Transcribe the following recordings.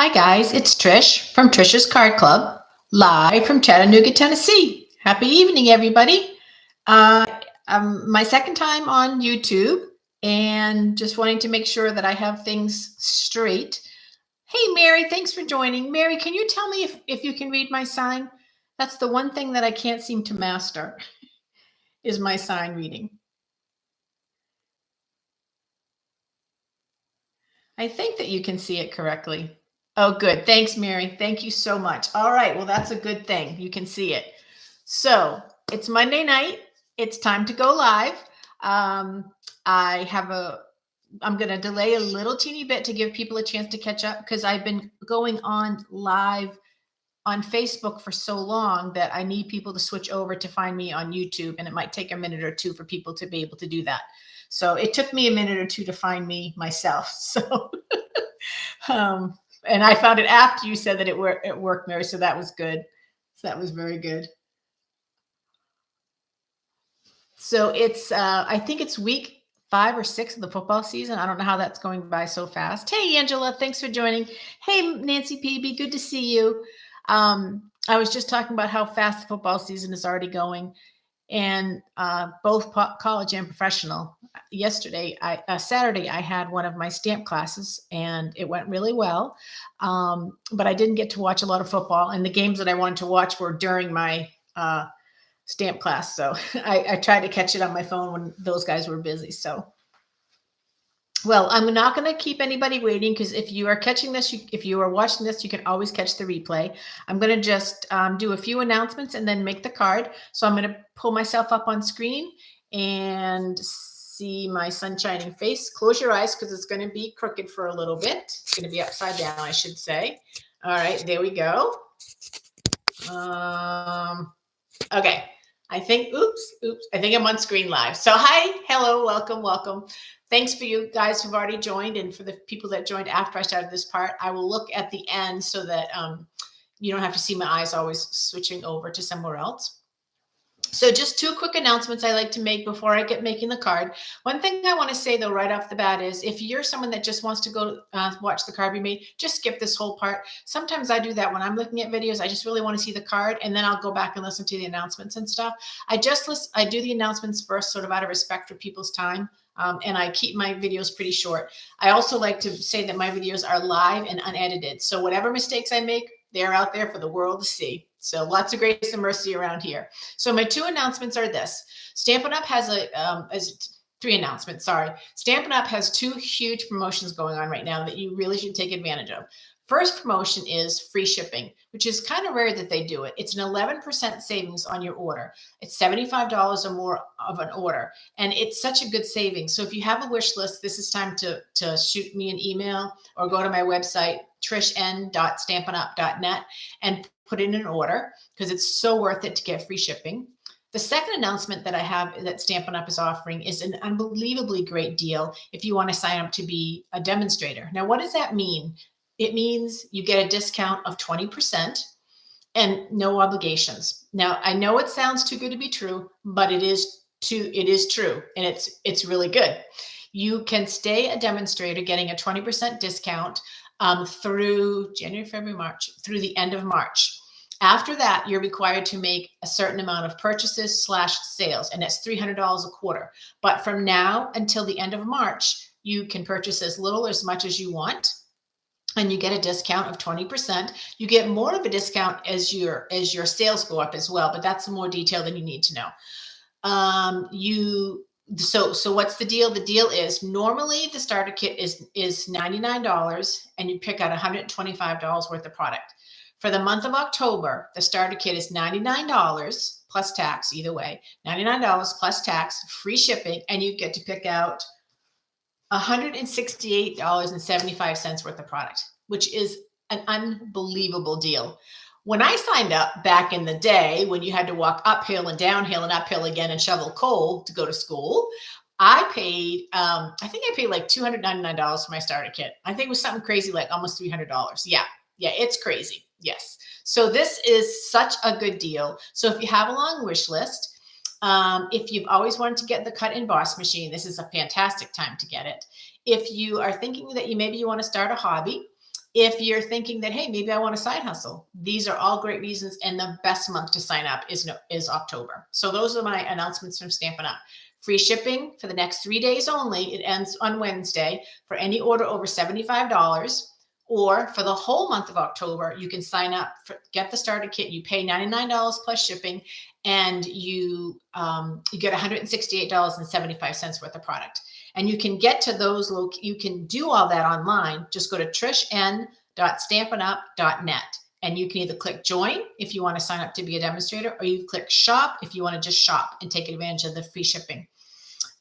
Hi, guys. It's Trish from Trisha's Card Club, live from Chattanooga, Tennessee. Happy evening, everybody. Uh, my second time on YouTube and just wanting to make sure that I have things straight. Hey, Mary, thanks for joining. Mary, can you tell me if you can read my sign? That's the one thing that I can't seem to master is my sign reading. I think that you can see it correctly. Oh, good. Thanks, Mary. Thank you so much. All right. Well, that's a good thing. You can see it. So it's Monday night. It's time to go live. Um, I have a, I'm going to delay a little teeny bit to give people a chance to catch up because I've been going on live on Facebook for so long that I need people to switch over to find me on YouTube. And it might take a minute or two for people to be able to do that. So it took me a minute or two to find me myself. So, and I found it after you said that it worked, Mary. So that was good. So that was very good. So it's, I think it's week 5 or 6 of the football season. I don't know how that's going by so fast. Hey, Angela, thanks for joining. Hey, Nancy PB, good to see you. I was just talking about how fast the football season is already going, and both college and professional. Saturday, I had one of my stamp classes, and it went really well. But I didn't get to watch a lot of football, and the games that I wanted to watch were during my stamp class. So I tried to catch it on my phone when those guys were busy. So, well, I'm not going to keep anybody waiting because if you are catching this, if you are watching this, you can always catch the replay. I'm going to just do a few announcements and then make the card. So I'm going to pull myself up on screen and see my sunshining face. Close your eyes because it's going to be crooked for a little bit. It's going to be upside down, I should say. All right, there we go. Okay. I think I'm on screen live. So hi, hello, welcome. Thanks for you guys who've already joined, and for the people that joined after I started this part. I will look at the end so that you don't have to see my eyes always switching over to somewhere else. So just 2 quick announcements I like to make before I get making the card. One thing I want to say though right off the bat is if you're someone that just wants to go watch the card be made, just skip this whole part. Sometimes I do that when I'm looking at videos. I just really want to see the card and then I'll go back and listen to the announcements and stuff. I do the announcements first sort of out of respect for people's time. And I keep my videos pretty short. I also like to say that my videos are live and unedited. So whatever mistakes I make, they're out there for the world to see. So lots of grace and mercy around here. So my 2 announcements are this. Stampin' Up! Has 3 announcements, sorry. Stampin' Up! Has 2 huge promotions going on right now that you really should take advantage of. First promotion is free shipping, which is kind of rare that they do it. It's an 11% savings on your order. It's $75 or more of an order. And it's such a good savings. So if you have a wish list, this is time to shoot me an email or go to my website, trishen.stampinup.net, and put in an order because it's so worth it to get free shipping. The second announcement that I have that Stampin' Up! Is offering is an unbelievably great deal if you want to sign up to be a demonstrator. Now, what does that mean? It means you get a discount of 20% and no obligations. Now, I know it sounds too good to be true, but it is true, and it's really good. You can stay a demonstrator getting a 20% discount through January, February, March, through the end of March. After that, you're required to make a certain amount of purchases / sales, and that's $300 a quarter. But from now until the end of March, you can purchase as little or as much as you want, and you get a discount of 20%. You get more of a discount as your sales go up as well, but that's more detail than you need to know. So what's the deal? The deal is normally the starter kit is $99 and you pick out $125 worth of product. For the month of October, the starter kit is $99 plus tax, either way, $99 plus tax, free shipping, and you get to pick out $168.75 worth of product, which is an unbelievable deal. When I signed up back in the day, when you had to walk uphill and downhill and uphill again and shovel coal to go to school, I paid, I think I paid like $299 for my starter kit. I think it was something crazy, like almost $300. Yeah, it's crazy. Yes. So this is such a good deal. So if you have a long wish list, if you've always wanted to get the cut emboss machine, this is a fantastic time to get it. If you are thinking that maybe you want to start a hobby, If you're thinking that, hey, maybe I want a side hustle, these are all great reasons. And the best month to sign up is October. So those are my announcements from Stampin' Up. Free shipping for the next 3 days only. It ends on Wednesday for any order over $75. Or for the whole month of October, you can sign up for get the starter kit. You pay $99 plus shipping, and you get $168.75 worth of product. And you can get to those. You can do all that online. Just go to trishen.stampinup.net, and you can either click join if you want to sign up to be a demonstrator, or you click shop if you want to just shop and take advantage of the free shipping.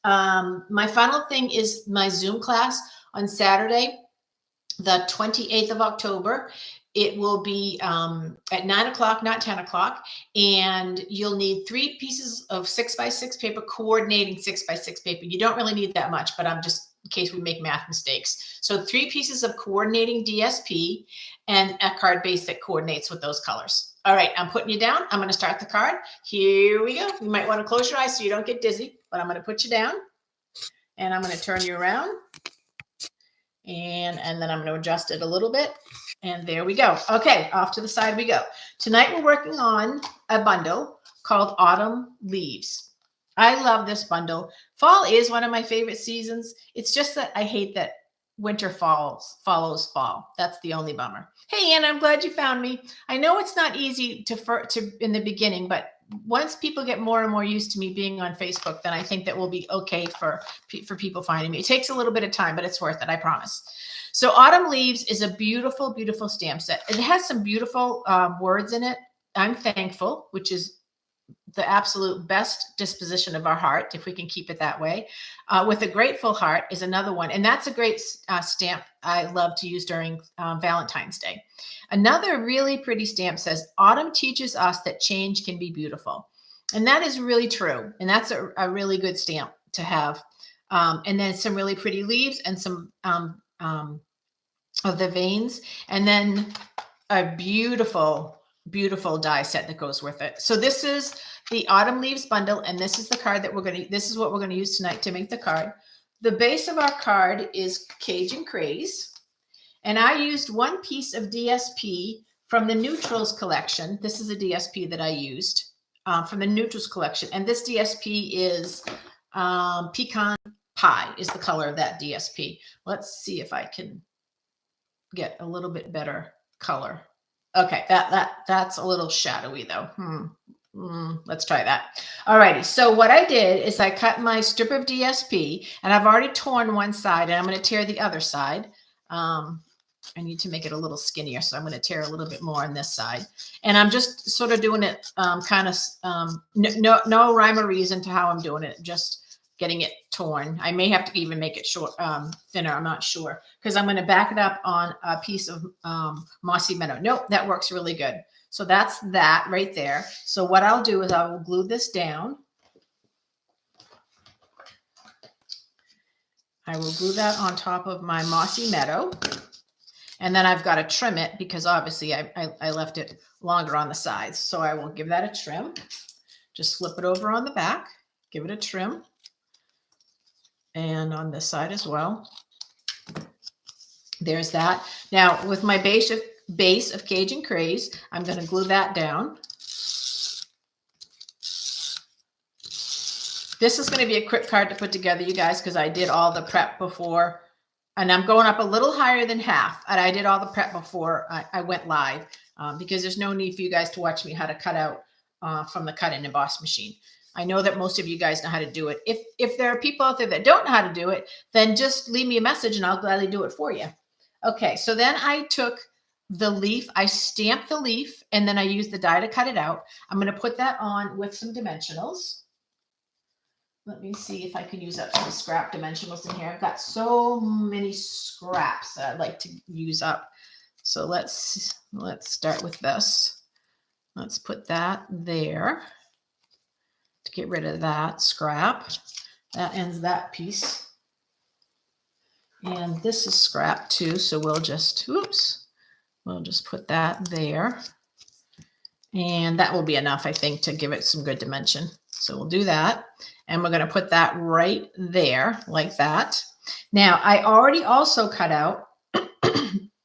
My final thing is my Zoom class on Saturday, the 28th of October. It will be at 9 o'clock, not 10 o'clock. And you'll need 3 pieces of 6x6 paper, coordinating 6x6 paper. You don't really need that much, but I'm just in case we make math mistakes. So 3 pieces of coordinating DSP and a card base that coordinates with those colors. All right, I'm putting you down. I'm going to start the card. Here we go. You might want to close your eyes so you don't get dizzy, but I'm going to put you down, and I'm going to turn you around. And then I'm going to adjust it a little bit. And there we go. Okay, off to the side we go. Tonight we're working on a bundle called Autumn Leaves. I love this bundle. Fall is one of my favorite seasons. It's just that I hate that winter follows fall. That's the only bummer. Hey, Anna, I'm glad you found me. I know it's not easy to in the beginning, but once people get more and more used to me being on Facebook, then I think that will be okay for people finding me. It takes a little bit of time, but it's worth it, I promise. So Autumn Leaves is a beautiful, beautiful stamp set. It has some beautiful words in it. I'm thankful, which is the absolute best disposition of our heart, if we can keep it that way. With a grateful heart is another one. And that's a great stamp I love to use during Valentine's Day. Another really pretty stamp says, autumn teaches us that change can be beautiful. And that is really true. And that's a really good stamp to have. And then some really pretty leaves and some of the veins. And then a beautiful, beautiful die set that goes with it. So this is the Autumn Leaves bundle, and this is the card that this is what we're going to use tonight to make the card. The base of our card is Cajun Craze, and I used 1 piece of DSP from the Neutrals collection. This is a DSP that I used from the Neutrals collection, and this DSP is Pecan Pie is the color of that DSP. Let's see if I can get a little bit better color. Okay, that's a little shadowy though. Let's try that. All righty. So what I did is I cut my strip of DSP, and I've already torn one side, and I'm going to tear the other side. I need to make it a little skinnier, so I'm going to tear a little bit more on this side. And I'm just sort of doing it kind of no rhyme or reason to how I'm doing it. Just getting it torn. I may have to even make it short, thinner. I'm not sure, because I'm going to back it up on a piece of Mossy Meadow. Nope, that works really good. So that's that right there. So what I'll do is I will glue this down. I will glue that on top of my Mossy Meadow. And then I've got to trim it because obviously I left it longer on the sides. So I will give that a trim. Just flip it over on the back, give it a trim. And on this side as well. There's that. Now with my base of Cajun Craze, I'm going to glue that down. This is going to be a quick card to put together, you guys, because I did all the prep before. And I'm going up a little higher than half. And I did all the prep before I went live because there's no need for you guys to watch me how to cut out from the cut and emboss machine. I know that most of you guys know how to do it. If there are people out there that don't know how to do it, then just leave me a message and I'll gladly do it for you. Okay, so then I took the leaf, I stamped the leaf, and then I used the die to cut it out. I'm going to put that on with some dimensionals. Let me see if I can use up some scrap dimensionals in here. I've got so many scraps that I'd like to use up. So let's start with this. Let's put that there to get rid of that scrap. That ends that piece. And this is scrap too, so we'll just put that there. And that will be enough, I think, to give it some good dimension. So we'll do that. And we're going to put that right there like that. Now, I already also cut out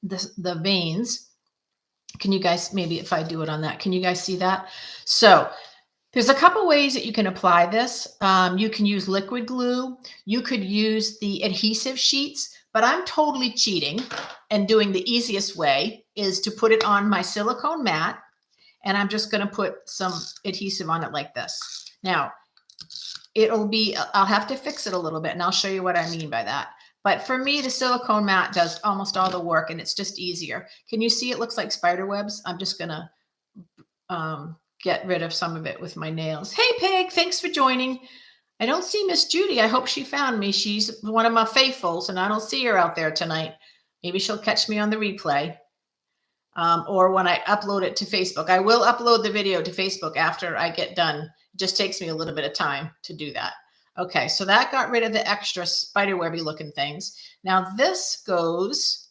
the veins. Can you guys, maybe if I do it on that, can you guys see that? So there's a couple ways that you can apply this. You can use liquid glue. You could use the adhesive sheets, but I'm totally cheating and doing the easiest way is to put it on my silicone mat. And I'm just going to put some adhesive on it like this. Now, I'll have to fix it a little bit and I'll show you what I mean by that. But for me, the silicone mat does almost all the work and it's just easier. Can you see it looks like spider webs? I'm just going to get rid of some of it with my nails. Hey, Peg, thanks for joining. I don't see Miss Judy. I hope she found me. She's one of my faithfuls and I don't see her out there tonight. Maybe she'll catch me on the replay. Or when I upload it to Facebook. I will upload the video to Facebook after I get done. It just takes me a little bit of time to do that. Okay, so that got rid of the extra spiderwebby looking things. Now this goes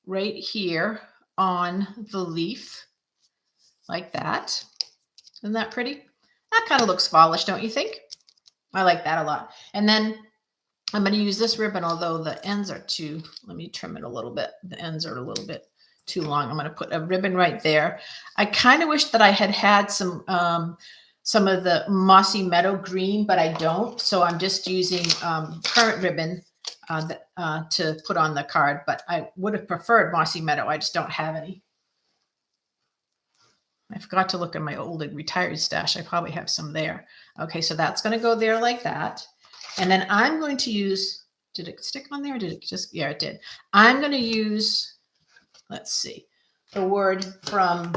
right here on the leaf like that. Isn't that pretty? That kind of looks fallish, don't you think? I like that a lot. And then I'm going to use this ribbon, although the ends are too, let me trim it a little bit. The ends are a little bit too long. I'm going to put a ribbon right there. I kind of wish that I had some of the mossy meadow green, but I don't. So I'm just using currant ribbon to put on the card, but I would have preferred mossy meadow. I just don't have any. I forgot to look at my old retired stash. I probably have some there. Okay, so that's going to go there like that. And then I'm going to use, did it stick on there? Or did it just, yeah, it did. I'm going to use, let's see, the word from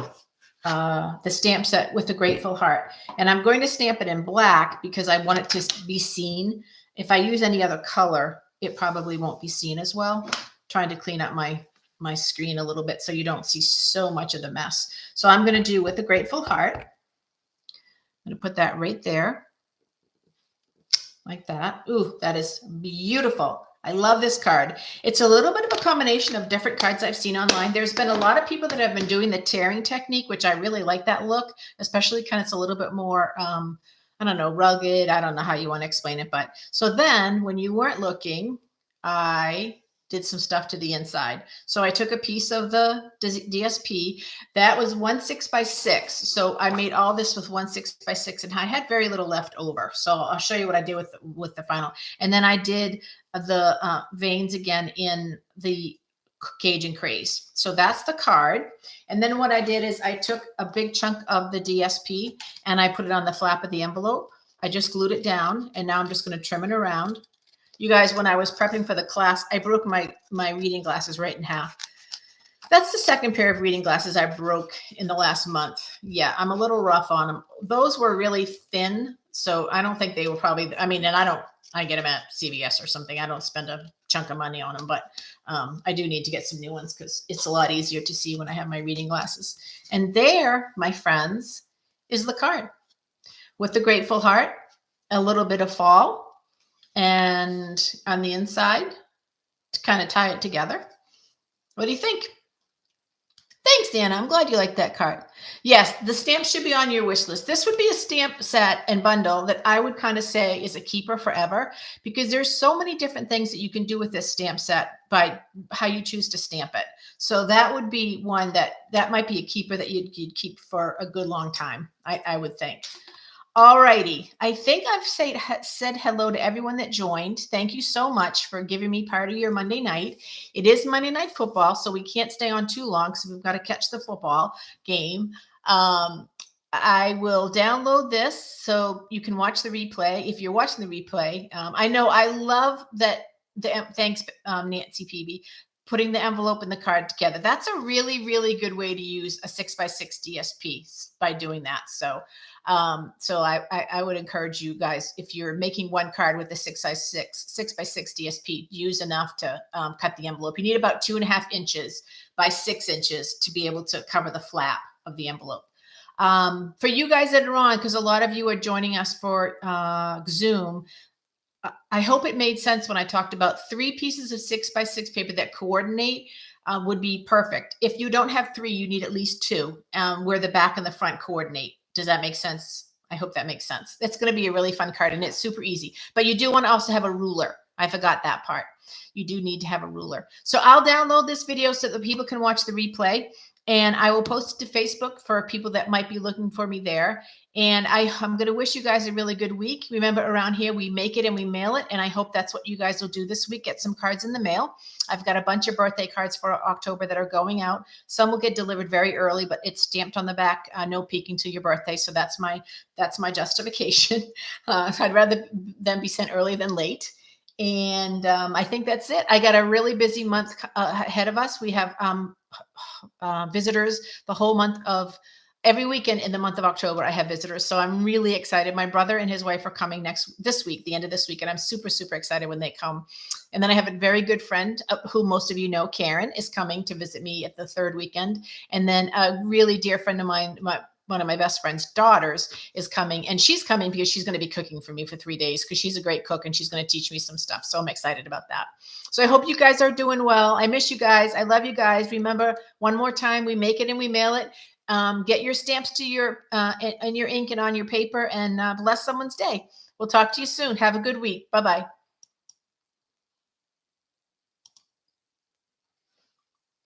the stamp set with the Grateful Heart. And I'm going to stamp it in black because I want it to be seen. If I use any other color, it probably won't be seen as well. I'm trying to clean up my screen a little bit so you don't see so much of the mess. So I'm going to do with the Grateful Heart. I'm going to put that right there like that. Ooh, that is beautiful. I love this card. It's a little bit of a combination of different cards I've seen online. There's been a lot of people that have been doing the tearing technique, which I really like that look, especially kind of it's a little bit more, I don't know, rugged. I don't know how you want to explain it. But so then when you weren't looking, I did some stuff to the inside. So I took a piece of the DSP that was 1/6 by 6. So I made all this with 1/6 by 6 and I had very little left over. So I'll show you what I did with the final. And then I did the veins again in the Cage and Craze. So that's the card. And then what I did is I took a big chunk of the DSP and I put it on the flap of the envelope. I just glued it down and now I'm just going to trim it around. You guys, when I was prepping for the class, I broke my reading glasses right in half. That's the second pair of reading glasses I broke in the last month. Yeah, I'm a little rough on them. Those were really thin, so I don't think they were probably, I mean, and I get them at CVS or something. I don't spend a chunk of money on them, but I do need to get some new ones because it's a lot easier to see when I have my reading glasses. And there, my friends, is the card with the Grateful Heart, a little bit of fall, and on the inside to kind of tie it together. What do you think? Thanks, Dana. I'm glad you like that card. Yes, the stamp should be on your wish list. This would be a stamp set and bundle that I would kind of say is a keeper forever because there's so many different things that you can do with this stamp set by how you choose to stamp it. So that would be one that might be a keeper that you'd keep for a good long time, I would think. All righty. I think I've said hello to everyone that joined. Thank you so much for giving me part of your Monday night. It is Monday Night Football, so we can't stay on too long, so we've got to catch the football game. I will download this so you can watch the replay if you're watching the replay. I know I love that. Thanks, Nancy Peavy, putting the envelope and the card together. That's a really, really good way to use a 6x6 DSP by doing that. So I would encourage you guys, if you're making one card with a 6x6 DSP, use enough to cut the envelope. You need about 2.5 inches by 6 inches to be able to cover the flap of the envelope. For you guys that are on, because a lot of you are joining us for Zoom, I hope it made sense when I talked about 3 pieces of 6x6 paper that coordinate would be perfect. If you don't have 3, you need at least 2 where the back and the front coordinate. Does that make sense? I hope that makes sense. It's going to be a really fun card and it's super easy, but you do want to also have a ruler I forgot that part. You do need to have a ruler. So I'll download this video so that people can watch the replay, and I will post it to Facebook for people that might be looking for me there. And I'm going to wish you guys a really good week. Remember, around here, we make it and we mail it. And I hope that's what you guys will do this week. Get some cards in the mail. I've got a bunch of birthday cards for October that are going out. Some will get delivered very early, but it's stamped on the back, no peeking till your birthday. So that's my justification. I'd rather them be sent early than late. And I think that's it. I got a really busy month ahead of us. We have visitors the whole month of every weekend in the month of October. I have visitors. So I'm really excited. My brother and his wife are coming this week, the end of this week. And I'm super, super excited when they come. And then I have a very good friend who most of you know, Karen, is coming to visit me at the third weekend. And then a really dear friend of mine, one of my best friend's daughters, is coming, and she's coming because she's going to be cooking for me for 3 days because she's a great cook and she's going to teach me some stuff. So I'm excited about that. So I hope you guys are doing well. I miss you guys. I love you guys. Remember, one more time, we make it and we mail it. Get your stamps to your and your ink and on your paper, and bless someone's day. We'll talk to you soon. Have a good week. Bye-bye.